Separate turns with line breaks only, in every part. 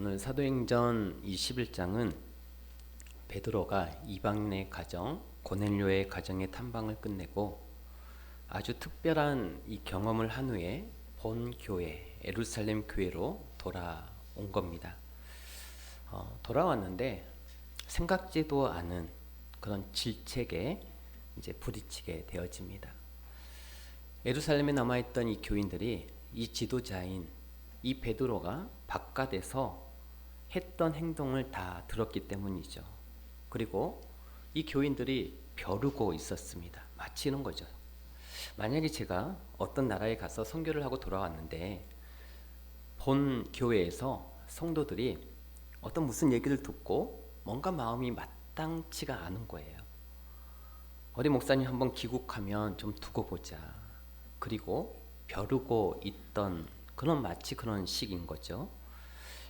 오늘 사도행전 21장은 베드로가 이방인의 가정, 고넬료의 가정의 탐방을 끝내고 아주 특별한 이 경험을 한 후에 본 교회, 예루살렘 교회로 돌아온 겁니다. 돌아왔는데 생각지도 않은 그런 질책에 이제 부딪히게 되어집니다. 예루살렘에 남아있던 이 교인들이 이 지도자인 이 베드로가 바깥에서 했던 행동을 다 들었기 때문이죠. 그리고 이 교인들이 벼르고 있었습니다. 마치 이런 거죠. 만약에 제가 어떤 나라에 가서 선교를 하고 돌아왔는데 본 교회에서 성도들이 어떤 무슨 얘기를 듣고 뭔가 마음이 마땅치가 않은 거예요. 어디 목사님 한번 귀국하면 좀 두고 보자. 그리고 벼르고 있던 마치 그런 식인 거죠.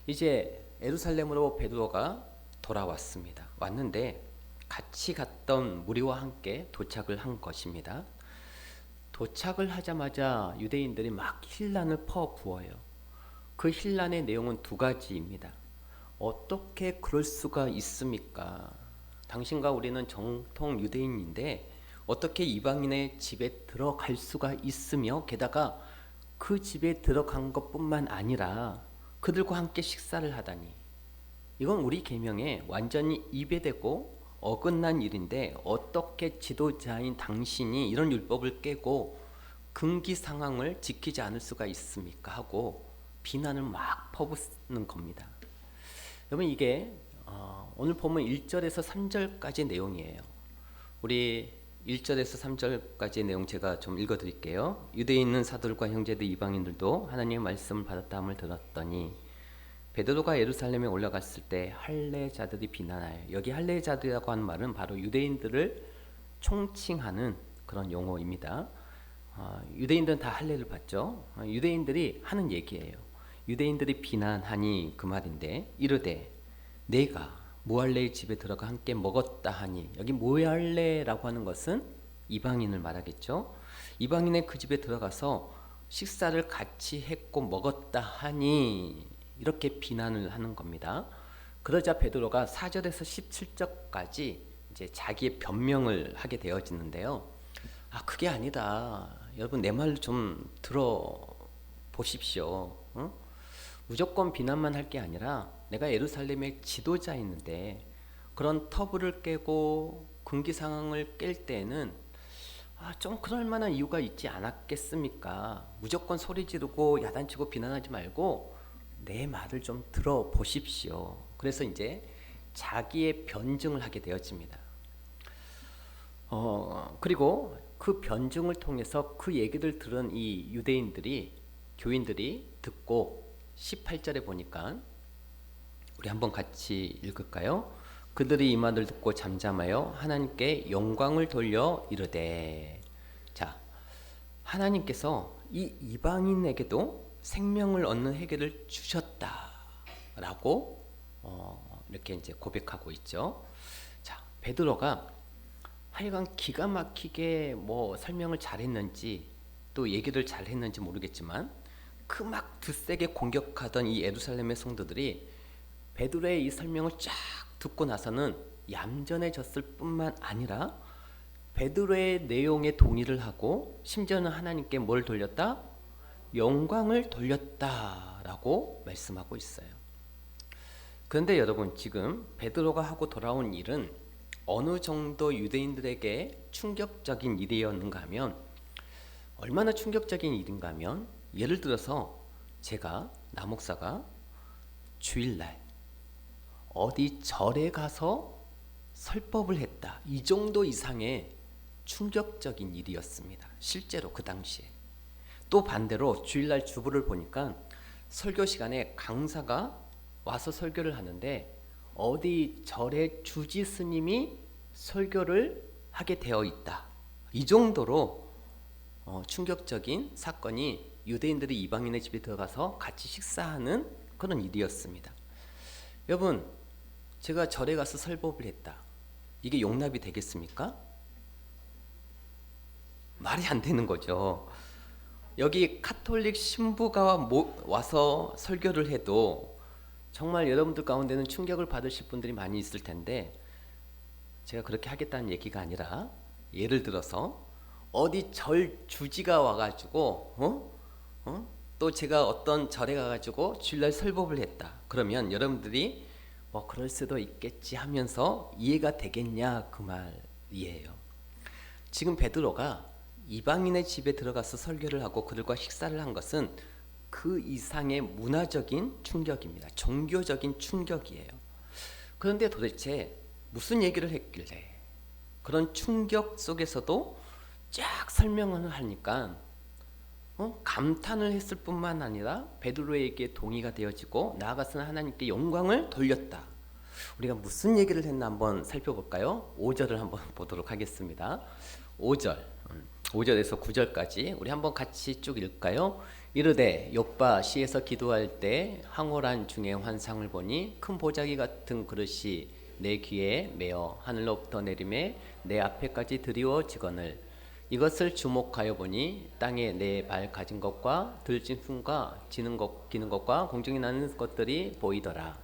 이제 예루살렘으로 베드로가 돌아왔습니다. 왔는데 같이 갔던 무리와 함께 도착을 한 것입니다. 도착을 하자마자 유대인들이 막 힐난을 퍼부어요. 그 힐난의 내용은 두 가지입니다. 어떻게 그럴 수가 있습니까? 당신과 우리는 정통 유대인인데 어떻게 이방인의 집에 들어갈 수가 있으며 게다가 그 집에 들어간 것뿐만 아니라 그들과 함께 식사를 하다니, 이건 우리 계명에 완전히 위배되고 어긋난 일인데 어떻게 지도자인 당신이 이런 율법을 깨고 금기 상황을 지키지 않을 수가 있습니까? 하고 비난을 막 퍼붓는 겁니다. 여러분, 이게 오늘 보면 1절에서 3절까지 내용이에요. 우리 1절에서 3절까지의 내용 제가 좀 읽어드릴게요. 유대에 있는 사도들과 형제들 이방인들도 하나님의 말씀을 받았다함을 들었더니 베드로가 예루살렘에 올라갔을 때 할례자들이 비난하여, 여기 할례자들이라고 하는 말은 바로 유대인들을 총칭하는 그런 용어입니다. 유대인들은 다 할례를 받죠. 유대인들이 하는 얘기예요. 유대인들이 비난하니 그 말인데 이르되 내가 무할례의 집에 들어가 함께 먹었다 하니, 여기 무할례라고 하는 것은 이방인을 말하겠죠. 이방인의 그 집에 들어가서 식사를 같이 했고 먹었다 하니, 이렇게 비난을 하는 겁니다. 그러자 베드로가 4절에서 17절까지 이제 자기의 변명을 하게 되어지는데요. 그게 아니다. 여러분, 내 말 좀 들어 보십시오. 응? 무조건 비난만 할 게 아니라 내가 예루살렘의 지도자였는데 그런 터부를 깨고 금기 상황을 깰 때에는 좀 그럴 만한 이유가 있지 않았겠습니까? 무조건 소리 지르고 야단치고 비난하지 말고 내 말을 좀 들어보십시오. 그래서 이제 자기의 변증을 하게 되어집니다. 그리고 그 변증을 통해서 그 얘기를 들은 이 유대인들이, 교인들이 듣고 18절에 보니까 우리 한번 같이 읽을까요? 그들이 이 말을 듣고 잠잠하여 하나님께 영광을 돌려 이르되, 자, 하나님께서 이 이방인에게도 생명을 얻는 해결을 주셨다라고 이렇게 이제 고백하고 있죠. 자, 베드로가 하여간 기가 막히게 설명을 잘했는지 또 얘기를 잘했는지 모르겠지만 그 막 드세게 공격하던 이 예루살렘의 성도들이 베드로의 이 설명을 쫙 듣고 나서는 얌전해졌을 뿐만 아니라 베드로의 내용에 동의를 하고 심지어는 하나님께 뭘 돌렸다? 영광을 돌렸다라고 말씀하고 있어요. 그런데 여러분, 지금 베드로가 하고 돌아온 일은 어느 정도 유대인들에게 충격적인 일이었는가 하면, 얼마나 충격적인 일인가 하면, 예를 들어서 제가, 남목사가 주일날 어디 절에 가서 설법을 했다, 이 정도 이상의 충격적인 일이었습니다. 실제로 그 당시에. 또 반대로 주일날 주부를 보니까 설교 시간에 강사가 와서 설교를 하는데 어디 절의 주지 스님이 설교를 하게 되어 있다, 이 정도로 충격적인 사건이 유대인들이 이방인의 집에 들어가서 같이 식사하는 그런 일이었습니다. 여러분, 제가 절에 가서 설법을 했다, 이게 용납이 되겠습니까? 말이 안 되는 거죠. 여기 카톨릭 신부가 와서 설교를 해도 정말 여러분들 가운데는 충격을 받으실 분들이 많이 있을 텐데, 제가 그렇게 하겠다는 얘기가 아니라, 예를 들어서 어디 절 주지가 와가지고 또 제가 어떤 절에 가가지고 주일날 설법을 했다. 그러면 여러분들이 뭐 그럴 수도 있겠지 하면서 이해가 되겠냐 그 말이에요. 지금 베드로가 이방인의 집에 들어가서 설교를 하고 그들과 식사를 한 것은 그 이상의 문화적인 충격입니다. 종교적인 충격이에요. 그런데 도대체 무슨 얘기를 했길래 그런 충격 속에서도 쫙 설명을 하니까 감탄을 했을 뿐만 아니라 베드로에게 동의가 되어지고 나아가서는 하나님께 영광을 돌렸다. 우리가 무슨 얘기를 했나 한번 살펴볼까요? 5절을 한번 보도록 하겠습니다. 5절에서 9절까지 우리 한번 같이 쭉 읽을까요? 이르되 욥바 시에서 기도할 때 황홀한 중에 환상을 보니 큰 보자기 같은 그릇이 내 귀에 매어 하늘로부터 내림에 내 앞에까지 드리워지거늘 이것을 주목하여 보니 땅에 내 발 가진 것과 들짐승과 기는 것과 공중에 나는 것들이 보이더라.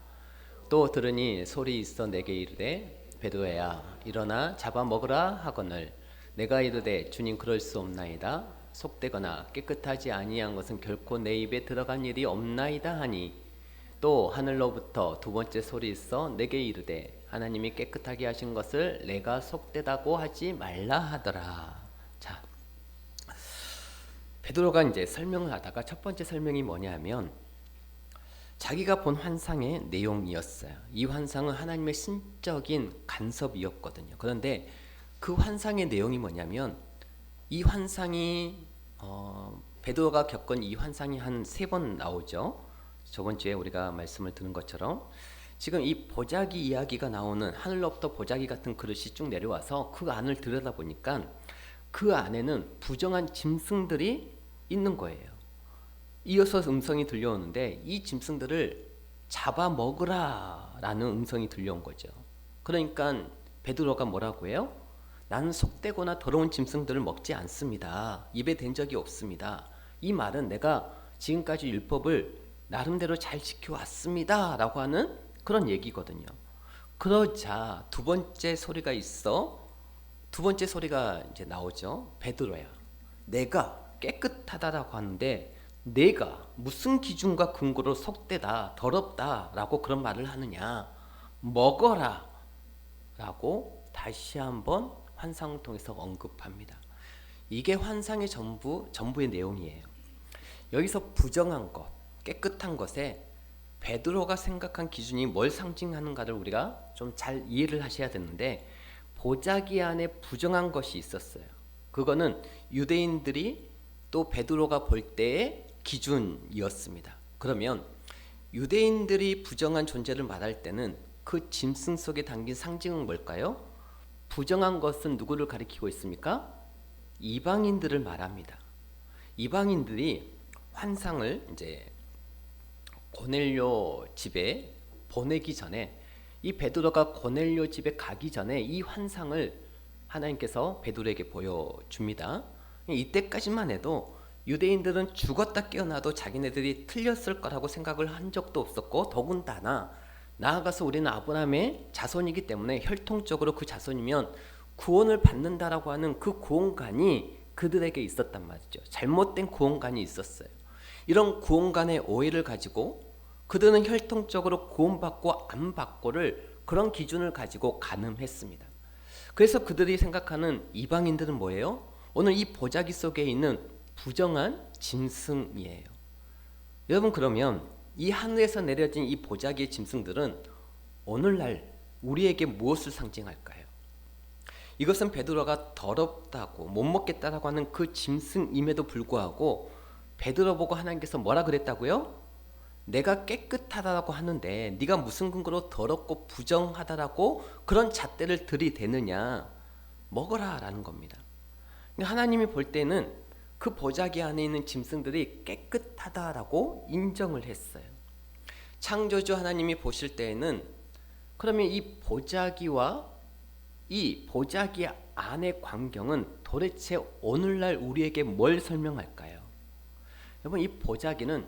또 들으니 소리 있어 내게 이르되 베드로야 일어나 잡아 먹으라 하거늘 내가 이르되 주님 그럴 수 없나이다. 속되거나 깨끗하지 아니한 것은 결코 내 입에 들어간 일이 없나이다 하니 또 하늘로부터 두 번째 소리 있어 내게 이르되 하나님이 깨끗하게 하신 것을 내가 속되다고 하지 말라 하더라. 자, 베드로가 이제 설명을 하다가 첫 번째 설명이 뭐냐면 자기가 본 환상의 내용이었어요. 이 환상은 하나님의 신적인 간섭이었거든요. 그런데 그 환상의 내용이 뭐냐면 이 환상이 베드로가 겪은 이 환상이 한 3번 나오죠. 저번 주에 우리가 말씀을 들은 것처럼 지금 이 보자기 이야기가 나오는 하늘로부터 보자기 같은 그릇이 쭉 내려와서 그 안을 들여다보니까 그 안에는 부정한 짐승들이 있는 거예요. 이어서 음성이 들려오는데 이 짐승들을 잡아먹으라 라는 음성이 들려온 거죠. 그러니까 베드로가 뭐라고 해요? 나는 속되거나 더러운 짐승들을 먹지 않습니다. 입에 댄 적이 없습니다. 이 말은 내가 지금까지 율법을 나름대로 잘 지켜왔습니다 라고 하는 그런 얘기거든요. 그러자 두 번째 소리가 있어. 두 번째 소리가 이제 나오죠. 베드로야 내가 깨끗하다라고 하는데 내가 무슨 기준과 근거로 속되다 더럽다 라고 그런 말을 하느냐. 먹어라 라고 다시 한번 환상을 통해서 언급합니다. 이게 환상의 전부의 내용이에요. 여기서 부정한 것, 깨끗한 것에 베드로가 생각한 기준이 뭘 상징하는가를 우리가 좀 잘 이해를 하셔야 되는데 보자기 안에 부정한 것이 있었어요. 그거는 유대인들이 또 베드로가 볼 때의 기준이었습니다. 그러면 유대인들이 부정한 존재를 말할 때는 그 짐승 속에 담긴 상징은 뭘까요? 부정한 것은 누구를 가리키고 있습니까? 이방인들을 말합니다. 이방인들이 환상을 이제 고넬료 집에 보내기 전에 이 베드로가 고넬료 집에 가기 전에 이 환상을 하나님께서 베드로에게 보여줍니다. 이때까지만 해도 유대인들은 죽었다 깨어나도 자기네들이 틀렸을 거라고 생각을 한 적도 없었고 더군다나 나아가서 우리는 아브라함의 자손이기 때문에 혈통적으로 그 자손이면 구원을 받는다라고 하는 그 구원관이 그들에게 있었단 말이죠. 잘못된 구원관이 있었어요. 이런 구원관의 오해를 가지고 그들은 혈통적으로 구원받고 안 받고를 그런 기준을 가지고 가늠했습니다. 그래서 그들이 생각하는 이방인들은 뭐예요? 오늘 이 보자기 속에 있는 부정한 짐승이에요. 여러분 그러면 이 하늘에서 내려진 이 보자기의 짐승들은 오늘날 우리에게 무엇을 상징할까요? 이것은 베드로가 더럽다고 못 먹겠다라고 하는 그 짐승임에도 불구하고 베드로 보고 하나님께서 뭐라 그랬다고요? 내가 깨끗하다라고 하는데 네가 무슨 근거로 더럽고 부정하다라고 그런 잣대를 들이대느냐. 먹어라 라는 겁니다. 하나님이 볼 때는 그 보자기 안에 있는 짐승들이 깨끗하다라고 인정을 했어요. 창조주 하나님이 보실 때에는 그러면 이 보자기와 이 보자기 안의 광경은 도대체 오늘날 우리에게 뭘 설명할까요? 여러분 이 보자기는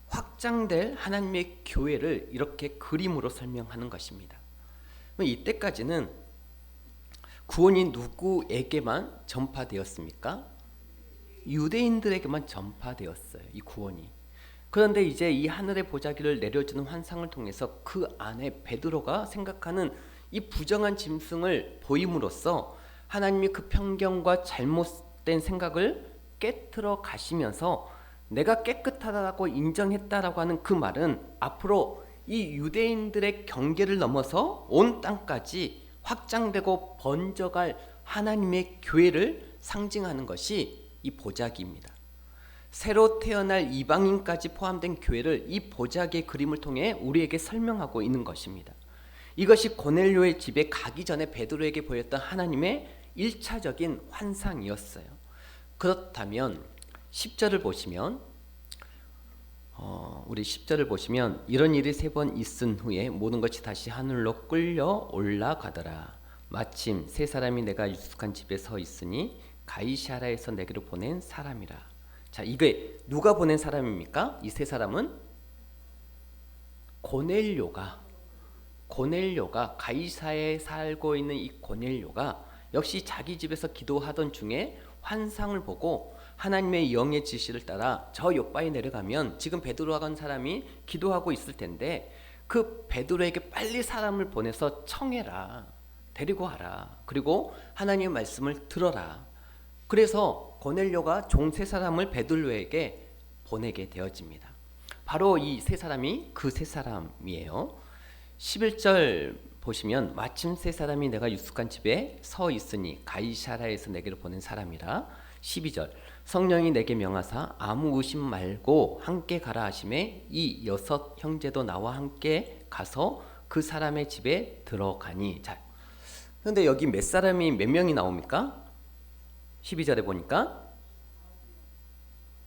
확장될 하나님의 교회를 이렇게 그림으로 설명하는 것입니다. 이때까지는 구원이 누구에게만 전파되었습니까? 유대인들에게만 전파되었어요, 이 구원이. 그런데 이제 이 하늘의 보자기를 내려주는 환상을 통해서 그 안에 베드로가 생각하는 이 부정한 짐승을 보임으로써 하나님이 그 편견과 잘못된 생각을 깨트려 가시면서 내가 깨끗하다고 인정했다라고 하는 그 말은 앞으로 이 유대인들의 경계를 넘어서 온 땅까지 확장되고 번져갈 하나님의 교회를 상징하는 것이 이 보자기입니다. 새로 태어날 이방인까지 포함된 교회를 이 보자기의 그림을 통해 우리에게 설명하고 있는 것입니다. 이것이 고넬료의 집에 가기 전에 베드로에게 보였던 하나님의 1차적인 환상이었어요. 그렇다면 10절을 보시면 우리 10절을 보시면 이런 일이 3번 있은 후에 모든 것이 다시 하늘로 끌려 올라가더라. 마침 세 사람이 내가 유숙한 집에 서 있으니 가이사랴에서 내게로 보낸 사람이라. 자, 이게 누가 보낸 사람입니까? 이 세 사람은 고넬료가 가이사랴에 살고 있는 이 고넬료가 역시 자기 집에서 기도하던 중에 환상을 보고 하나님의 영의 지시를 따라 저 요바에 내려가면 지금 베드로와 간 사람이 기도하고 있을 텐데 그 베드로에게 빨리 사람을 보내서 청해라, 데리고 와라, 그리고 하나님의 말씀을 들어라. 그래서 고넬료가 종 세 사람을 베드로에게 보내게 되어집니다. 바로 이 세 사람이 그 세 사람이에요. 11절 보시면 마침 세 사람이 내가 유숙한 집에 서 있으니 가이사랴에서 내게로 보낸 사람이라. 12절 성령이 내게 명하사 아무 의심 말고 함께 가라 하심에 이 6 형제도 나와 함께 가서 그 사람의 집에 들어가니. 자, 그런데 여기 몇 사람이 몇 명이 나옵니까? 12절에 보니까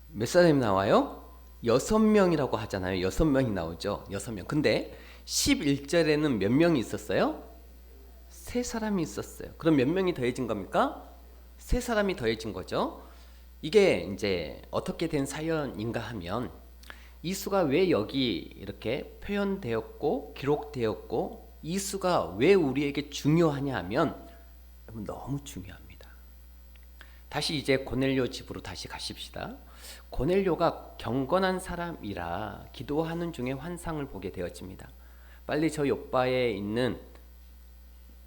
몇 사람이 나와요? 6명이라고 하잖아요. 6명이 나오죠. 6명. 근데 11절에는 몇 명이 있었어요? 3사람이 있었어요. 그럼 몇 명이 더해진 겁니까? 3사람이 더해진 거죠. 이게 이제 어떻게 된 사연인가 하면 이 수가 왜 여기 이렇게 표현되었고 기록되었고 이 수가 왜 우리에게 중요하냐 하면 너무 중요합니다. 다시 이제 고넬료 집으로 다시 가십시다. 고넬료가 경건한 사람이라 기도하는 중에 환상을 보게 되어집니다. 빨리 저 요바에 있는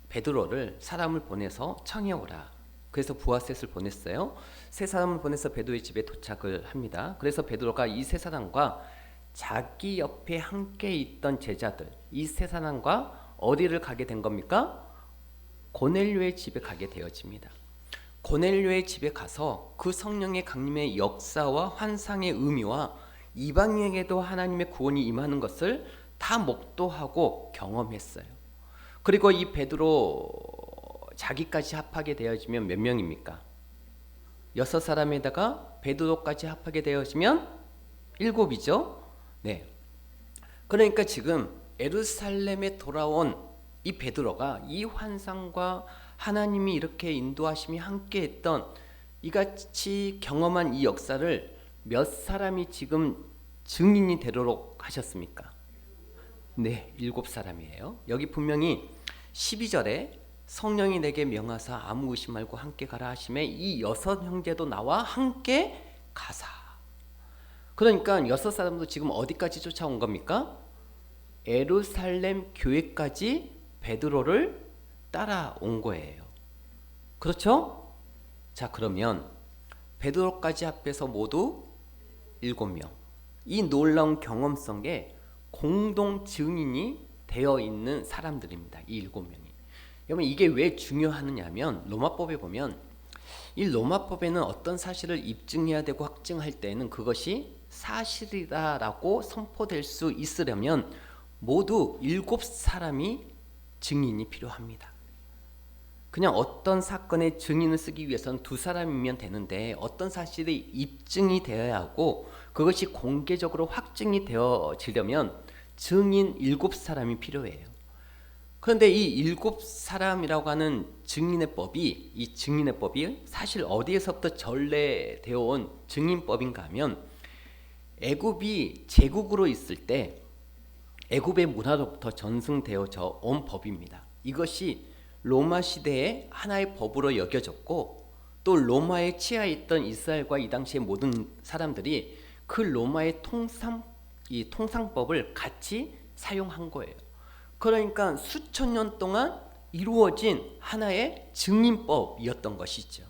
베드로를 사람을 보내서 청해오라. 그래서 부하셋을 보냈어요. 세 사람을 보내서 베드로의 집에 도착을 합니다. 그래서 베드로가 이 세 사람과 자기 옆에 함께 있던 제자들, 이 세 사람과 어디를 가게 된 겁니까? 고넬료의 집에 가게 되어집니다. 고넬료의 집에 가서 그 성령의 강림의 역사와 환상의 의미와 이방인에게도 하나님의 구원이 임하는 것을 다 목도하고 경험했어요. 그리고 이 베드로 자기까지 합하게 되어지면 몇 명입니까? 6사람에다가 베드로까지 합하게 되어지면 7이죠. 네. 그러니까 지금 예루살렘에 돌아온 이 베드로가 이 환상과 하나님이 이렇게 인도하심이 함께했던 이같이 경험한 이 역사를 몇 사람이 지금 증인이 되도록 하셨습니까? 네, 7사람이에요. 여기 분명히 12절에 성령이 내게 명하사 아무 의심 말고 함께 가라 하심에 이 6 형제도 나와 함께 가사. 그러니까 6사람도 지금 어디까지 쫓아온 겁니까? 예루살렘 교회까지 베드로를 따라온 거예요. 그렇죠? 자, 그러면 베드로까지 합해서 모두 7명. 이 놀라운 경험성에 공동 증인이 되어 있는 사람들입니다. 이 7명이. 여러분, 이게 왜 중요하느냐면 로마법에 보면 이 로마법에는 어떤 사실을 입증해야 되고 확증할 때에는 그것이 사실이다라고 선포될 수 있으려면 모두 7사람이 증인이 필요합니다. 그냥 어떤 사건의 증인을 쓰기 위해서는 2사람이면 되는데 어떤 사실이 입증이 되어야 하고 그것이 공개적으로 확증이 되어지려면 증인 7사람이 필요해요. 그런데 이 7사람이라고 하는 증인의 법이 사실 어디에서부터 전래되어 온 증인법인가 하면 애굽이 제국으로 있을 때 애굽의 문화로부터 전승되어져 온 법입니다. 이것이 로마 시대의 하나의 법으로 여겨졌고 또 로마에 치하에 있던 이스라엘과 이 당시의 모든 사람들이 그 로마의 이 통상법을 같이 사용한 거예요. 그러니까 수천 년 동안 이루어진 하나의 증인법이었던 것이죠.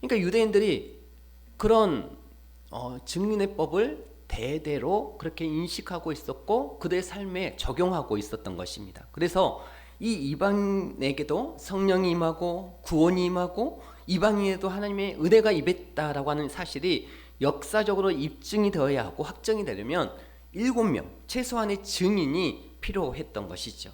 그러니까 유대인들이 그런 증인의 법을 대대로 그렇게 인식하고 있었고 그들의 삶에 적용하고 있었던 것입니다. 그래서 이 이방인에게도 성령이 임하고 구원이 임하고 이방인에도 하나님의 은혜가 임했다라고 하는 사실이 역사적으로 입증이 되어야 하고 확정이 되려면 7명 최소한의 증인이 필요했던 것이죠.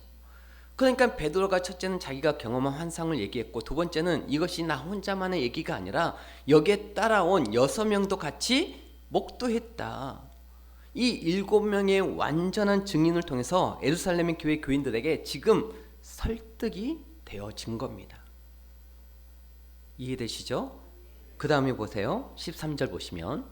그러니까 베드로가 첫째는 자기가 경험한 환상을 얘기했고 두 번째는 이것이 나 혼자만의 얘기가 아니라 여기에 따라온 6명도 같이 목도했다. 이 7명의 완전한 증인을 통해서 예루살렘의 교회 교인들에게 지금 설득이 되어진 겁니다. 이해되시죠? 그 다음에 보세요. 13절 보시면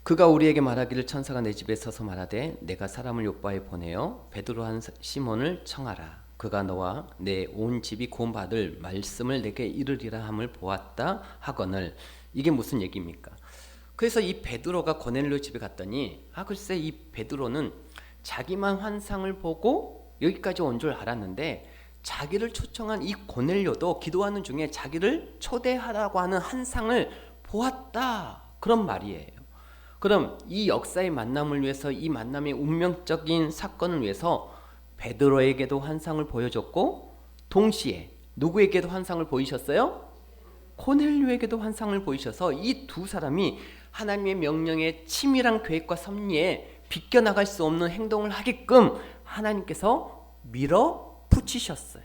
그가 우리에게 말하기를 천사가 내 집에 서서 말하되 내가 사람을 요바에 보내어 베드로 한 시몬을 청하라. 그가 너와 내 온 집이 구원받을 말씀을 내게 이르리라 함을 보았다 하거늘. 이게 무슨 얘기입니까? 그래서 이 베드로가 고넬료 집에 갔더니 글쎄 이 베드로는 자기만 환상을 보고 여기까지 온 줄 알았는데 자기를 초청한 이 고넬료도 기도하는 중에 자기를 초대하라고 하는 환상을 보았다. 그런 말이에요. 그럼 이 역사의 만남을 위해서 이 만남의 운명적인 사건을 위해서 베드로에게도 환상을 보여줬고 동시에 누구에게도 환상을 보이셨어요? 고넬료에게도 환상을 보이셔서 이 두 사람이 하나님의 명령에 치밀한 계획과 섭리에 비껴나갈 수 없는 행동을 하게끔 하나님께서 밀어붙이셨어요.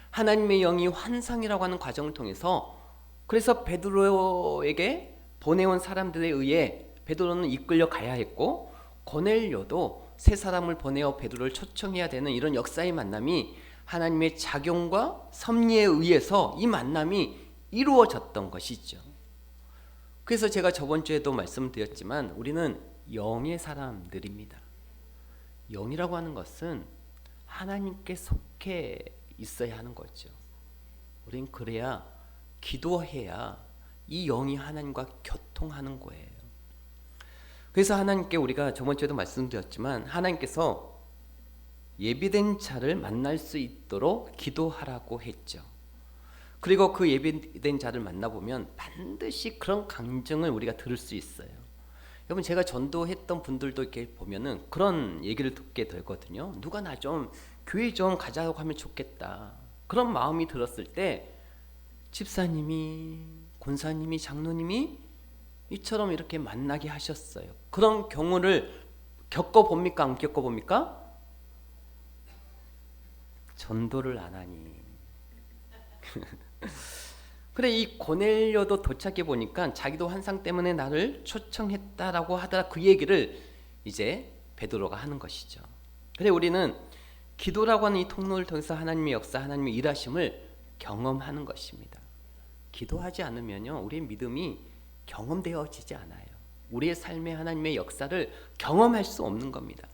하나님의 영이 환상이라고 하는 과정을 통해서 그래서 베드로에게 보내온 사람들에 의해 베드로는 이끌려 가야 했고 고넬료도 세 사람을 보내어 베드로를 초청해야 되는 이런 역사의 만남이 하나님의 작용과 섭리에 의해서 이 만남이 이루어졌던 것이죠. 그래서 제가 저번 주에도 말씀드렸지만 우리는 영의 사람들입니다. 영이라고 하는 것은 하나님께 속해 있어야 하는 거죠. 우린 그래야 기도해야 이 영이 하나님과 교통하는 거예요. 그래서 하나님께 우리가 저번 주에도 말씀드렸지만 하나님께서 예비된 자를 만날 수 있도록 기도하라고 했죠. 그리고 그 예비된 자를 만나보면 반드시 그런 강증을 우리가 들을 수 있어요. 여러분 제가 전도했던 분들도 이렇게 보면은 그런 얘기를 듣게 되거든요. 누가 나 좀 교회 좀 가자고 하면 좋겠다. 그런 마음이 들었을 때 집사님이 권사님이 장로님이 이처럼 이렇게 만나게 하셨어요. 그런 경우를 겪어봅니까? 안 겪어봅니까? 전도를 안 하니. 그래 이 고넬료도 도착해 보니까 자기도 환상 때문에 나를 초청했다라고 하더라. 그 얘기를 이제 베드로가 하는 것이죠. 그래 우리는 기도라고 하는 이 통로를 통해서 하나님의 역사, 하나님의 일하심을 경험하는 것입니다. 기도하지 않으면요 우리의 믿음이 경험되어지지 않아요. 우리의 삶에 하나님의 역사를 경험할 수 없는 겁니다.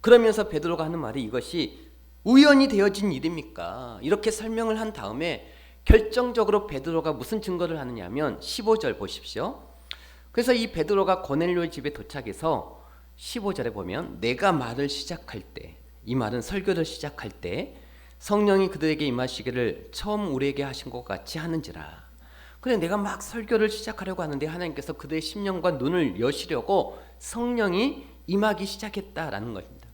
그러면서 베드로가 하는 말이 이것이 우연히 되어진 일입니까? 이렇게 설명을 한 다음에 결정적으로 베드로가 무슨 증거를 하느냐 하면 15절 보십시오. 그래서 이 베드로가 고넬료의 집에 도착해서 15절에 보면 내가 말을 시작할 때, 이 말은 설교를 시작할 때 성령이 그들에게 임하시기를 처음 우리에게 하신 것 같이 하는지라. 그래 내가 막 설교를 시작하려고 하는데 하나님께서 그들의 심령과 눈을 여시려고 성령이 임하기 시작했다라는 것입니다.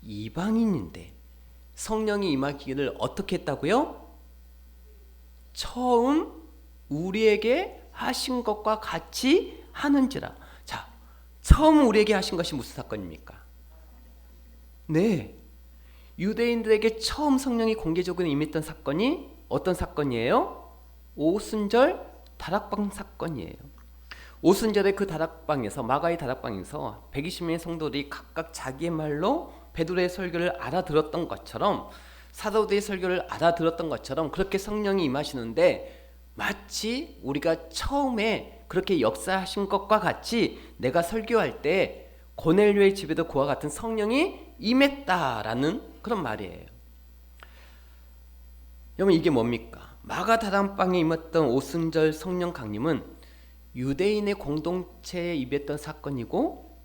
이방인인데 성령이 임하기를 어떻게 했다고요? 처음 우리에게 하신 것과 같이 하는지라. 자, 처음 우리에게 하신 것이 무슨 사건입니까? 네, 유대인들에게 처음 성령이 공개적으로 임했던 사건이 어떤 사건이에요? 오순절 다락방 사건이에요. 오순절에 그 다락방에서 마가의 다락방에서 120명의 성도들이 각각 자기의 말로 베드로의 설교를 알아들었던 것처럼 사도들의 설교를 알아들었던 것처럼 그렇게 성령이 임하시는데 마치 우리가 처음에 그렇게 역사하신 것과 같이 내가 설교할 때 고넬료의 집에도 그와 같은 성령이 임했다라는 그런 말이에요. 여러분, 이게 뭡니까? 마가다락방에 임했던 오순절 성령 강림은 유대인의 공동체에 임했던 사건이고,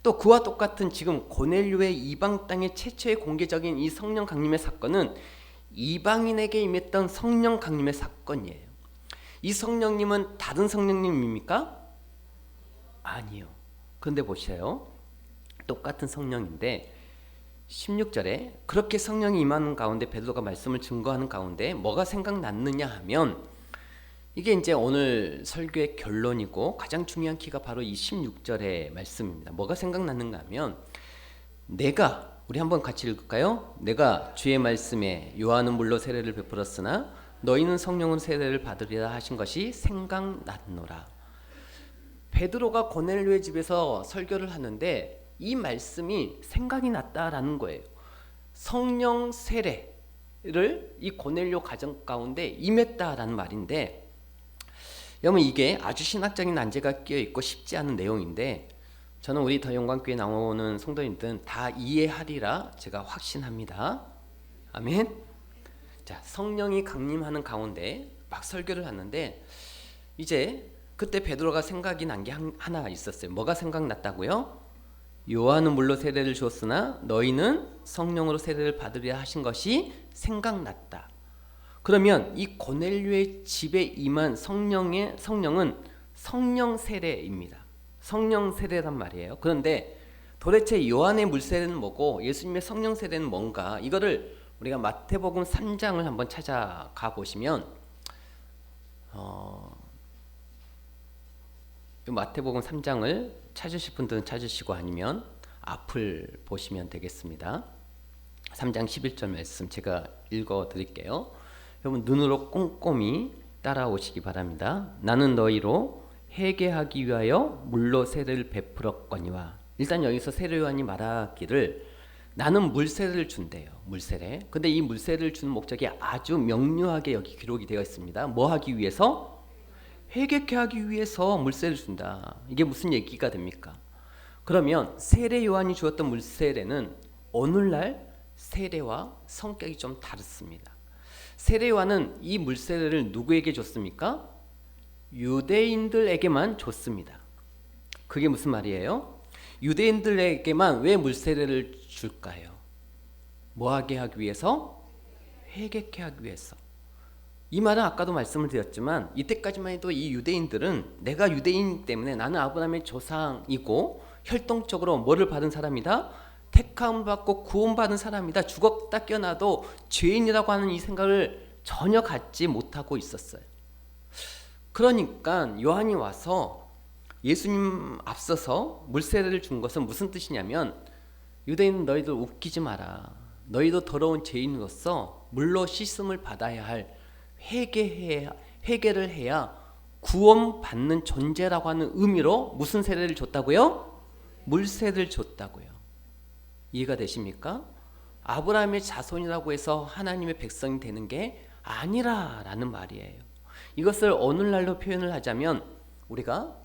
또 그와 똑같은 지금 고넬료의 이방 땅의 최초의 공개적인 이 성령 강림의 사건은 이방인에게 임했던 성령 강림의 사건이에요. 이 성령님은 다른 성령님입니까? 아니요. 그런데 보세요. 똑같은 성령인데 16절에 그렇게 성령이 임하는 가운데 베드로가 말씀을 증거하는 가운데 뭐가 생각났느냐 하면, 이게 이제 오늘 설교의 결론이고 가장 중요한 키가 바로 이 16절의 말씀입니다. 뭐가 생각났는가 하면, 우리 한번 같이 읽을까요? 내가 주의 말씀에 요한은 물로 세례를 베풀었으나 너희는 성령으로 세례를 받으리라 하신 것이 생각났노라. 베드로가 고넬료의 집에서 설교를 하는데 이 말씀이 생각이 났다라는 거예요. 성령 세례를 이 고넬료 가정 가운데 임했다라는 말인데, 여러분, 이게 아주 신학적인 난제가 끼어 있고 쉽지 않은 내용인데 저는 우리 더 영광교회 나오는 성도님들은 다 이해하리라 제가 확신합니다. 아멘. 자, 성령이 강림하는 가운데 막 설교를 하는데, 이제 그때 베드로가 생각이 난 게 하나 있었어요. 뭐가 생각났다고요? 요한은 물로 세례를 주었으나 너희는 성령으로 세례를 받으리라 하신 것이 생각났다. 그러면 이 고넬료의 집에 임한 성령은 성령 세례입니다. 성령 세례란 말이에요. 그런데 도대체 요한의 물세례는 뭐고 예수님의 성령 세례는 뭔가, 이거를 우리가 마태복음 3장을 한번 찾아가 보시면 마태복음 3장을 찾으실 분들은 찾으시고 아니면 앞을 보시면 되겠습니다. 3장 11절 말씀 제가 읽어 드릴게요. 여러분, 눈으로 꼼꼼히 따라오시기 바랍니다. 나는 너희로 회개하기 위하여 물로 세례를 베풀었거니와. 일단 여기서 세례 요한이 말하기를 나는 물세례를 준대요. 물세례. 근데 이 물세례를 주는 목적이 아주 명료하게 여기 기록이 되어 있습니다. 뭐 하기 위해서? 회개케 하기 위해서 물세례를 준다. 이게 무슨 얘기가 됩니까? 그러면 세례 요한이 주었던 물세례는 오늘날 세례와 성격이 좀 다릅니다. 세례 요한은 이 물세례를 누구에게 줬습니까? 유대인들에게만 줬습니다. 그게 무슨 말이에요? 유대인들에게만 왜 물세례를 줄까요? 뭐하게 하기 위해서? 회개케 하기 위해서. 이 말은 아까도 말씀을 드렸지만 이때까지만 해도 이 유대인들은 내가 유대인이기 때문에 나는 아브라함의 조상이고 혈통적으로 뭐를 받은 사람이다? 택함 받고 구원받은 사람이다. 죽었다 깨어나도 죄인이라고 하는 이 생각을 전혀 갖지 못하고 있었어요. 그러니까 요한이 와서 예수님 앞서서 물세례를 준 것은 무슨 뜻이냐면, 유대인 너희들 웃기지 마라. 너희도 더러운 죄인으로서 물로 씻음을 받아야 할 회개를 해야 구원받는 존재라고 하는 의미로 무슨 세례를 줬다고요? 물세례를 줬다고요. 이해가 되십니까? 아브라함의 자손이라고 해서 하나님의 백성이 되는 게 아니라라는 말이에요. 이것을 오늘날로 표현을 하자면 우리가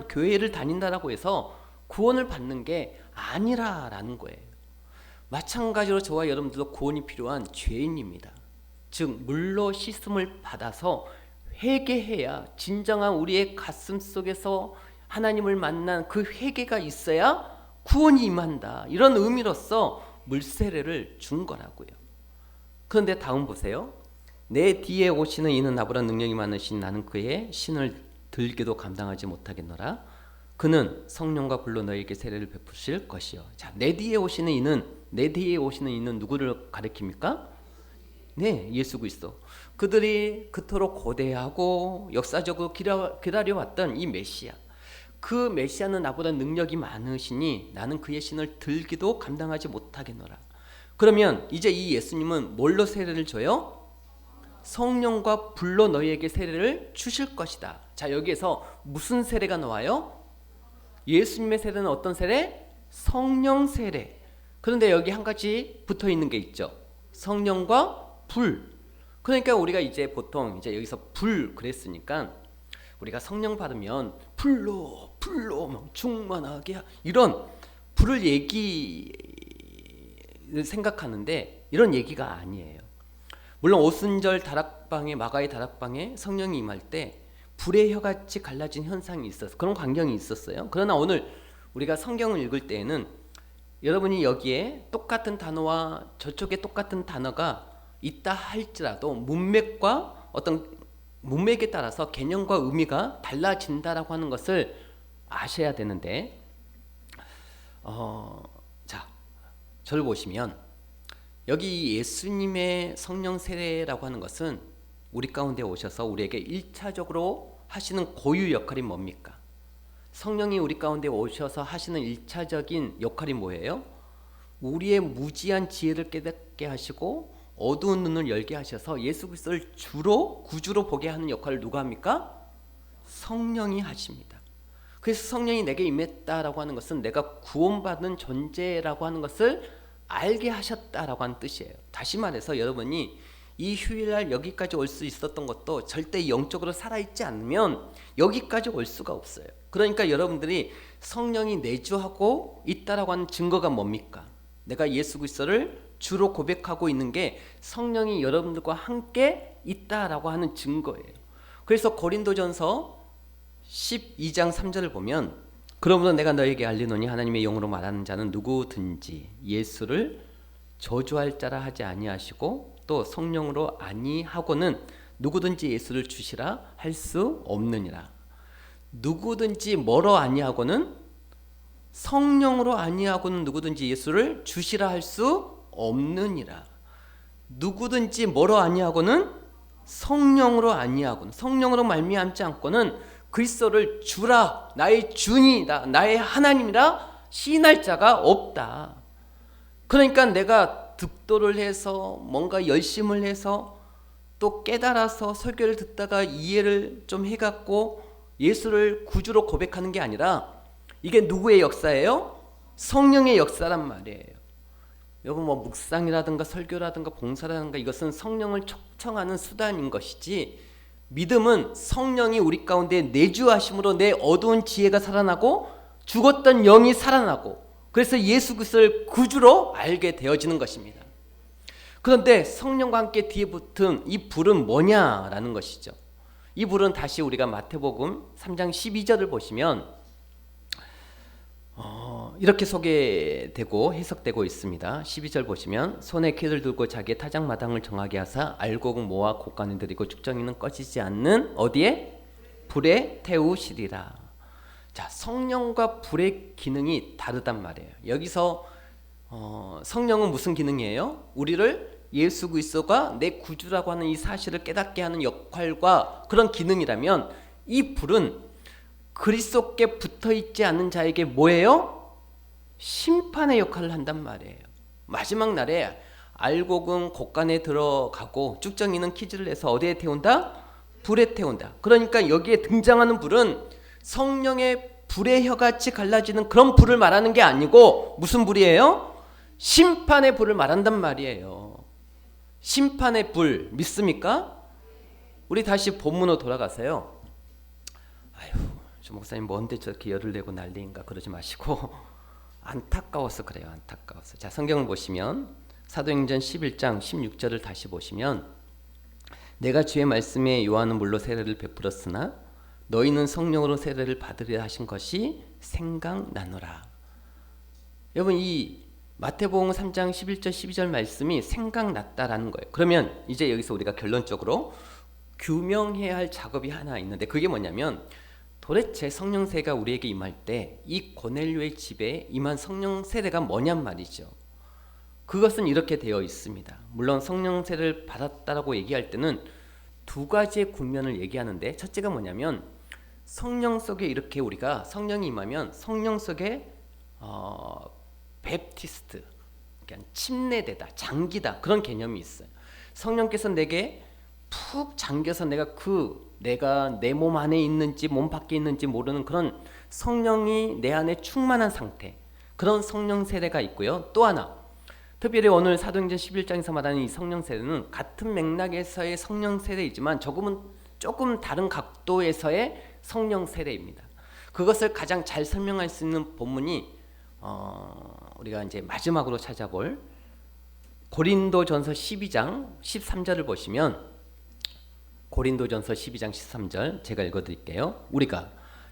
교회를 다닌다라고 해서 구원을 받는 게 아니라라는 거예요. 마찬가지로 저와 여러분들도 구원이 필요한 죄인입니다. 즉 물로 씻음을 받아서 회개해야 진정한 우리의 가슴 속에서 하나님을 만난 그 회개가 있어야 구원이 임한다. 이런 의미로서 물세례를 준 거라고요. 그런데 다음 보세요. 내 뒤에 오시는 이는 나보다 능력이 많으신 나는 그의 신을 들기도 감당하지 못하겠노라. 그는 성령과 불로 너희에게 세례를 베푸실 것이요. 자, 내 뒤에 오시는 이는 누구를 가리킵니까? 네, 예수 그리스도. 그들이 그토록 고대하고 역사적으로 기다려왔던 이 메시아. 그 메시아는 나보다 능력이 많으시니 나는 그의 신을 들기도 감당하지 못하겠노라. 그러면 이제 이 예수님은 뭘로 세례를 줘요? 성령과 불로 너희에게 세례를 주실 것이다. 자, 여기에서 무슨 세례가 나와요? 예수님의 세례는 어떤 세례? 성령 세례. 그런데 여기 한 가지 붙어 있는 게 있죠. 성령과 불. 그러니까 우리가 이제 보통 이제 여기서 불 그랬으니까 우리가 성령 받으면 불로 막 충만하게 이런 불을 생각하는데 이런 얘기가 아니에요. 물론 오순절 다락방에 마가의 다락방에 성령이 임할 때 불의 혀같이 갈라진 현상이 있었어요. 그런 광경이 있었어요. 그러나 오늘 우리가 성경을 읽을 때에는 여러분이 여기에 똑같은 단어와 저쪽에 똑같은 단어가 있다 할지라도 문맥과 어떤 문맥에 따라서 개념과 의미가 달라진다라고 하는 것을 아셔야 되는데 자, 저를 보시면 여기 예수님의 성령 세례라고 하는 것은 우리 가운데 오셔서 우리에게 1차적으로 하시는 고유 역할이 뭡니까? 성령이 우리 가운데 오셔서 하시는 1차적인 역할이 뭐예요? 우리의 무지한 지혜를 깨닫게 하시고 어두운 눈을 열게 하셔서 예수 그리스도를 구주로 보게 하는 역할을 누가 합니까? 성령이 하십니다. 그래서 성령이 내게 임했다라고 하는 것은 내가 구원받은 존재라고 하는 것을 알게 하셨다라고 하는 뜻이에요. 다시 말해서 여러분이 이 휴일날 여기까지 올 수 있었던 것도 절대 영적으로 살아있지 않으면 여기까지 올 수가 없어요. 그러니까 여러분들이 성령이 내주하고 있다라고 하는 증거가 뭡니까? 내가 예수 그리스도를 주로 고백하고 있는 게 성령이 여러분들과 함께 있다라고 하는 증거예요. 그래서 고린도전서 12장 3절을 보면 그러므로 내가 너에게 알리노니 하나님의 영으로 말하는 자는 누구든지 예수를 저주할 자라 하지 아니하시고 또 성령으로 아니하고는 누구든지 예수를 주시라 할 수 없느니라. 누구든지 뭐로 아니하고는 성령으로 아니하고는 누구든지 예수를 주시라 할 수 없느니라. 누구든지 뭐로 아니하고는 성령으로 아니하고는 성령으로 말미암지 않고는 그리스도를 주라 나의 주니다 나의 하나님이라 시인할 자가 없다. 그러니까 내가 득도를 해서 뭔가 열심을 해서 또 깨달아서 설교를 듣다가 이해를 좀 해갖고 예수를 구주로 고백하는 게 아니라 이게 누구의 역사예요? 성령의 역사란 말이에요. 여러분 뭐 묵상이라든가 설교라든가 봉사라든가 이것은 성령을 촉청하는 수단인 것이지 믿음은 성령이 우리 가운데 내주하심으로 내 어두운 지혜가 살아나고 죽었던 영이 살아나고 그래서 예수 그리스도를 구주로 알게 되어지는 것입니다. 그런데 성령과 함께 뒤에 붙은 이 불은 뭐냐라는 것이죠. 이 불은 다시 우리가 마태복음 3장 12절을 보시면 이렇게 소개되고 해석되고 있습니다. 12절 보시면 손에 키를 들고 자기의 타작마당을 정하게 하사 알곡은 모아 곡간에 들이고 축정이는 꺼지지 않는 어디에? 불에 태우시리라. 자, 성령과 불의 기능이 다르단 말이에요. 여기서 성령은 무슨 기능이에요? 우리를 예수 그리스도가 내 구주라고 하는 이 사실을 깨닫게 하는 역할과 그런 기능이라면 이 불은 그리스도께 붙어있지 않은 자에게 뭐예요? 심판의 역할을 한단 말이에요. 마지막 날에 알곡은 곡간에 들어가고 쭉정이는 키즈를 내서 어디에 태운다? 불에 태운다. 그러니까 여기에 등장하는 불은 성령의 불의 혀같이 갈라지는 그런 불을 말하는 게 아니고 무슨 불이에요? 심판의 불을 말한단 말이에요. 심판의 불 믿습니까? 우리 다시 본문으로 돌아가세요. 아휴, 저 목사님 뭔데 저렇게 열을 내고 난리인가 그러지 마시고 안타까워서 그래요. 안타까워서. 자, 성경을 보시면 사도행전 11장 16절을 다시 보시면 내가 주의 말씀에 요한은 물로 세례를 베풀었으나 너희는 성령으로 세례를 받으리라 하신 것이 생각나노라. 여러분 이 마태복음 3장 11절 12절 말씀이 생각났다라는 거예요. 그러면 이제 여기서 우리가 결론적으로 규명해야 할 작업이 하나 있는데 그게 뭐냐면 도대체 성령 세례가 우리에게 임할 때 이 고넬료의 집에 임한 성령 세례가 뭐냔 말이죠. 그것은 이렇게 되어 있습니다. 물론 성령 세례를 받았다라고 얘기할 때는 두 가지의 국면을 얘기하는데 첫째가 뭐냐면 성령 속에 이렇게 우리가 성령이 임하면 성령 속에 베프티스트, 그러니까 침례되다, 잠기다 그런 개념이 있어요. 성령께서 내게 푹 잠겨서 내가 내 몸 안에 있는지 몸 밖에 있는지 모르는 그런 성령이 내 안에 충만한 상태, 그런 성령 세례가 있고요. 또 하나 특별히 오늘 사도행전 11장에서 말하는 이 성령 세례는 같은 맥락에서의 성령 세례이지만 조금 다른 각도에서의 성령 세례입니다. 그것을 가장 잘 설명할 수 있는 본문이 우리가 이제 마지막으로 찾아볼 고린도전서 12장 13절을 보시면, 고린도전서 12장 13절 제가 읽어드릴게요. 우리가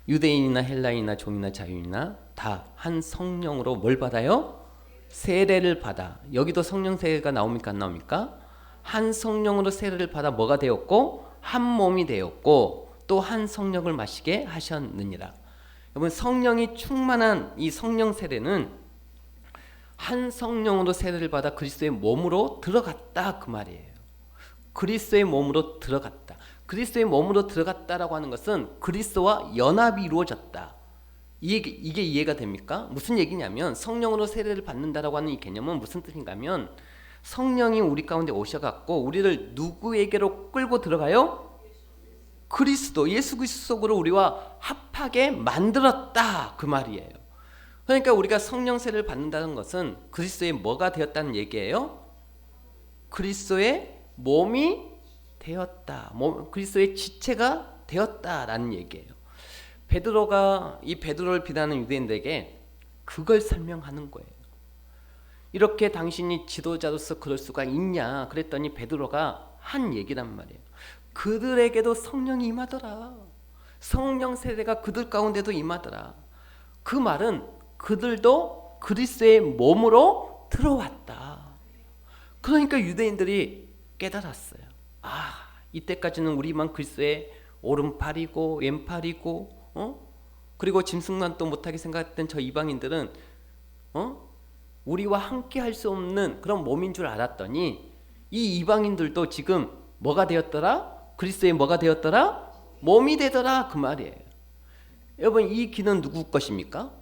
유대인이나 헬라인이나 종이나 자유인이나 다 한 성령으로 뭘 받아요? 세례를 받아. 여기도 성령 세례가 나옵니까 안 나옵니까? 한 성령으로 세례를 받아 뭐가 되었고? 한 몸이 되었고 또 한 성령을 마시게 하셨느니라. 여러분, 성령이 충만한 이 성령 세례는 한 성령으로 세례를 받아 그리스도의 몸으로 들어갔다 그 말이에요. 그리스도의 몸으로 들어갔다. 그리스도의 몸으로 들어갔다라고 하는 것은 그리스도와 연합이 이루어졌다. 이게 이해가 됩니까? 무슨 얘기냐면, 성령으로 세례를 받는다라고 하는 이 개념은 무슨 뜻인가 하면, 성령이 우리 가운데 오셔갖고 우리를 누구에게로 끌고 들어가요? 그리스도, 예수 그리스도 속으로 우리와 합하게 만들었다 그 말이에요. 그러니까 우리가 성령 세례를 받는다는 것은 그리스도의 뭐가 되었다는 얘기예요? 그리스도의 몸이 되었다. 그리스도의 지체가 되었다라는 얘기예요. 베드로를 비난하는 유대인들에게 그걸 설명하는 거예요. 이렇게 당신이 지도자로서 그럴 수가 있냐 그랬더니 베드로가 한 얘기란 말이에요. 그들에게도 성령이 임하더라. 성령 세례가 그들 가운데도 임하더라. 그 말은 그들도 그리스도의 몸으로 들어왔다. 그러니까 유대인들이 깨달았어요. 이때까지는 우리만 그리스도의 오른팔이고 왼팔이고 그리고 짐승만도 못하게 생각했던 저 이방인들은 우리와 함께 할 수 없는 그런 몸인 줄 알았더니, 이 이방인들도 지금 뭐가 되었더라? 그리스도의 뭐가 되었더라? 몸이 되더라 그 말이에요. 여러분, 이 귀는 누구 것입니까?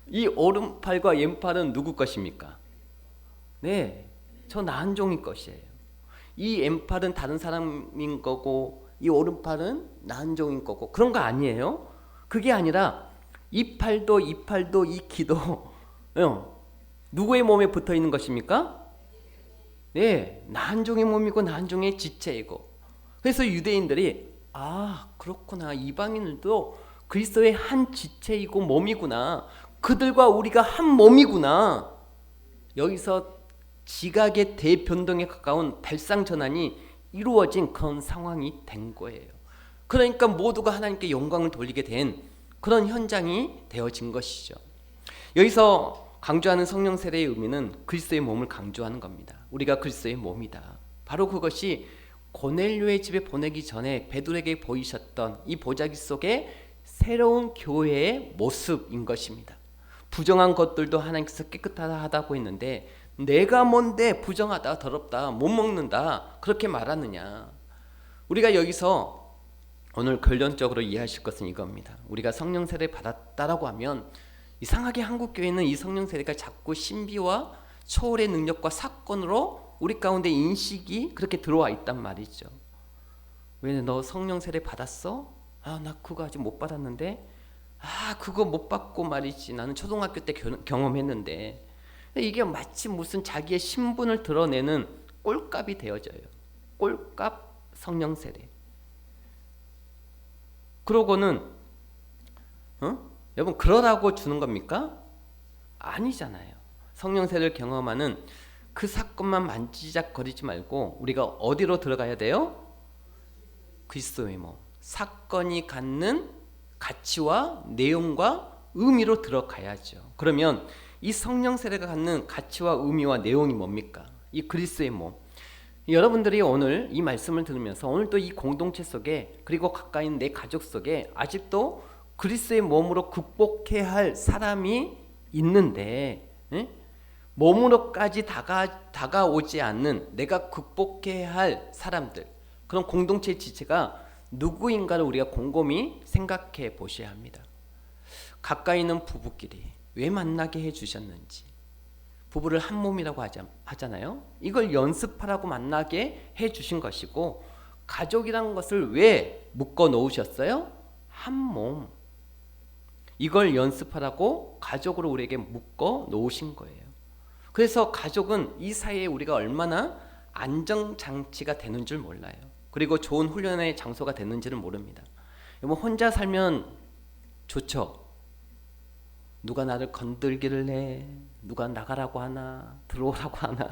이 오른팔과 왼팔은 누구 것입니까? 네, 저 나한종이 것이에요. 이 왼팔은 다른 사람인 거고 이 오른팔은 나한종인 거고, 그런 거 아니에요. 그게 아니라 이 팔도 이 귀도 누구의 몸에 붙어 있는 것입니까? 네, 나한종의 몸이고 나한종의 지체이고. 그래서 유대인들이 그렇구나, 이방인들도 그리스도의 한 지체이고 몸이구나, 그들과 우리가 한 몸이구나. 여기서 지각의 대변동에 가까운 발상전환이 이루어진 그런 상황이 된 거예요. 그러니까 모두가 하나님께 영광을 돌리게 된 그런 현장이 되어진 것이죠. 여기서 강조하는 성령 세례의 의미는 그리스도의 몸을 강조하는 겁니다. 우리가 그리스도의 몸이다. 바로 그것이 고넬료의 집에 보내기 전에 베드로에게 보이셨던 이 보자기 속의 새로운 교회의 모습인 것입니다. 부정한 것들도 하나님께서 깨끗하다고 했는데, 내가 뭔데 부정하다, 더럽다, 못 먹는다 그렇게 말하느냐. 우리가 여기서 오늘 결론적으로 이해하실 것은 이겁니다. 우리가 성령 세례 받았다라고 하면, 이상하게 한국 교회는 이 성령 세례가 자꾸 신비와 초월의 능력과 사건으로 우리 가운데 인식이 그렇게 들어와 있단 말이죠. 왜 너 성령 세례 받았어? 나 그거 아직 못 받았는데. 그거 못 받고 말이지, 나는 초등학교 때 경험했는데. 이게 마치 무슨 자기의 신분을 드러내는 꼴값이 되어져요. 꼴값 성령 세례. 그러고는 여러분, 그러라고 주는 겁니까? 아니잖아요. 성령 세례를 경험하는 그 사건만 만지작거리지 말고 우리가 어디로 들어가야 돼요? 그리스도의 몸. 사건이 갖는 가치와 내용과 의미로 들어가야죠. 그러면 이 성령 세례가 갖는 가치와 의미와 내용이 뭡니까? 이 그리스도의 몸. 여러분들이 오늘 이 말씀을 들으면서 오늘 또 이 공동체 속에, 그리고 가까이 있는 내 가족 속에 아직도 그리스도의 몸으로 극복해야 할 사람이 있는데, 몸으로까지 다가오지 않는 내가 극복해야 할 사람들, 그런 공동체의 지체가 누구인가를 우리가 곰곰이 생각해 보셔야 합니다. 가까이 있는 부부끼리 왜 만나게 해주셨는지, 부부를 한 몸이라고 하잖아요. 이걸 연습하라고 만나게 해주신 것이고, 가족이라는 것을 왜 묶어 놓으셨어요? 한 몸. 이걸 연습하라고 가족으로 우리에게 묶어 놓으신 거예요. 그래서 가족은 이 사이에 우리가 얼마나 안정장치가 되는 줄 몰라요. 그리고 좋은 훈련의 장소가 됐는지를 모릅니다. 여러분 혼자 살면 좋죠. 누가 나를 건들기를 해, 누가 나가라고 하나, 들어오라고 하나,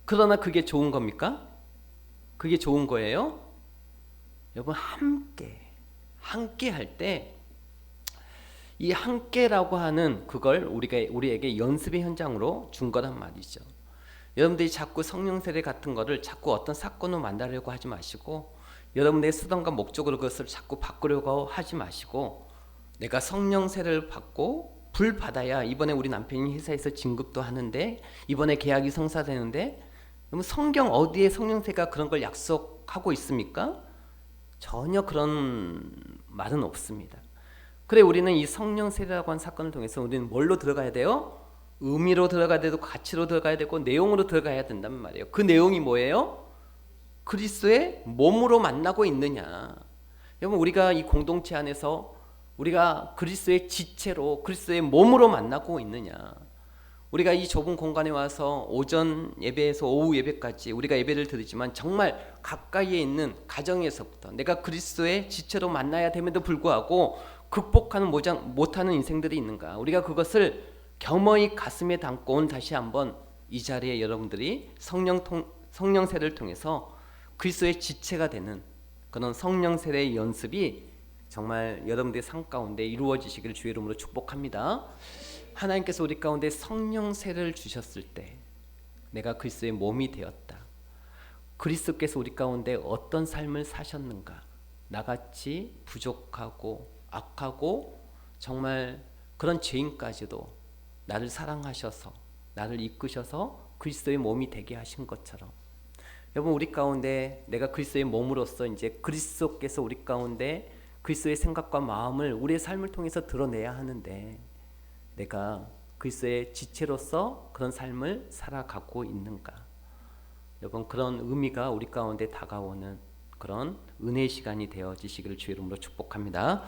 그러나 그게 좋은 겁니까? 그게 좋은 거예요? 여러분 함께 할 때 이 함께라고 하는 그걸 우리에게 연습의 현장으로 준 거란 말이죠. 여러분들이 자꾸 성령 세례 같은 거를 자꾸 어떤 사건으로 만나려고 하지 마시고, 여러분들의 수단과 목적으로 그것을 자꾸 바꾸려고 하지 마시고, 내가 성령 세례를 받고 불 받아야 이번에 우리 남편이 회사에서 진급도 하는데, 이번에 계약이 성사되는데, 그럼 성경 어디에 성령 세례가 그런 걸 약속하고 있습니까? 전혀 그런 말은 없습니다. 그래, 우리는 이 성령 세례라고 하는 사건을 통해서 우리는 뭘로 들어가야 돼요? 의미로 들어가야 되고 가치로 들어가야 되고 내용으로 들어가야 된단 말이에요. 그 내용이 뭐예요? 그리스도의 몸으로 만나고 있느냐. 여러분 우리가 이 공동체 안에서 우리가 그리스도의 지체로 그리스도의 몸으로 만나고 있느냐. 우리가 이 좁은 공간에 와서 오전 예배에서 오후 예배까지 우리가 예배를 드리지만 정말 가까이에 있는 가정에서부터 내가 그리스도의 지체로 만나야 됨에도 불구하고 극복하는 못하는 인생들이 있는가. 우리가 그것을 겸허히 가슴에 담고 온 다시 한번 이 자리에 여러분들이 성령 세례를 통해서 그리스도의 지체가 되는 그런 성령 세례의 연습이 정말 여러분들의 삶 가운데 이루어지시기를 주의 이름으로 축복합니다. 하나님께서 우리 가운데 성령 세례를 주셨을 때 내가 그리스도의 몸이 되었다. 그리스도께서 우리 가운데 어떤 삶을 사셨는가. 나같이 부족하고 악하고 정말 그런 죄인까지도 나를 사랑하셔서 나를 이끄셔서 그리스도의 몸이 되게 하신 것처럼, 여러분 우리 가운데 내가 그리스도의 몸으로서 이제 그리스도께서 우리 가운데 그리스도의 생각과 마음을 우리의 삶을 통해서 드러내야 하는데, 내가 그리스도의 지체로서 그런 삶을 살아가고 있는가. 여러분 그런 의미가 우리 가운데 다가오는 그런 은혜의 시간이 되어지시기를 주의 이름으로 축복합니다.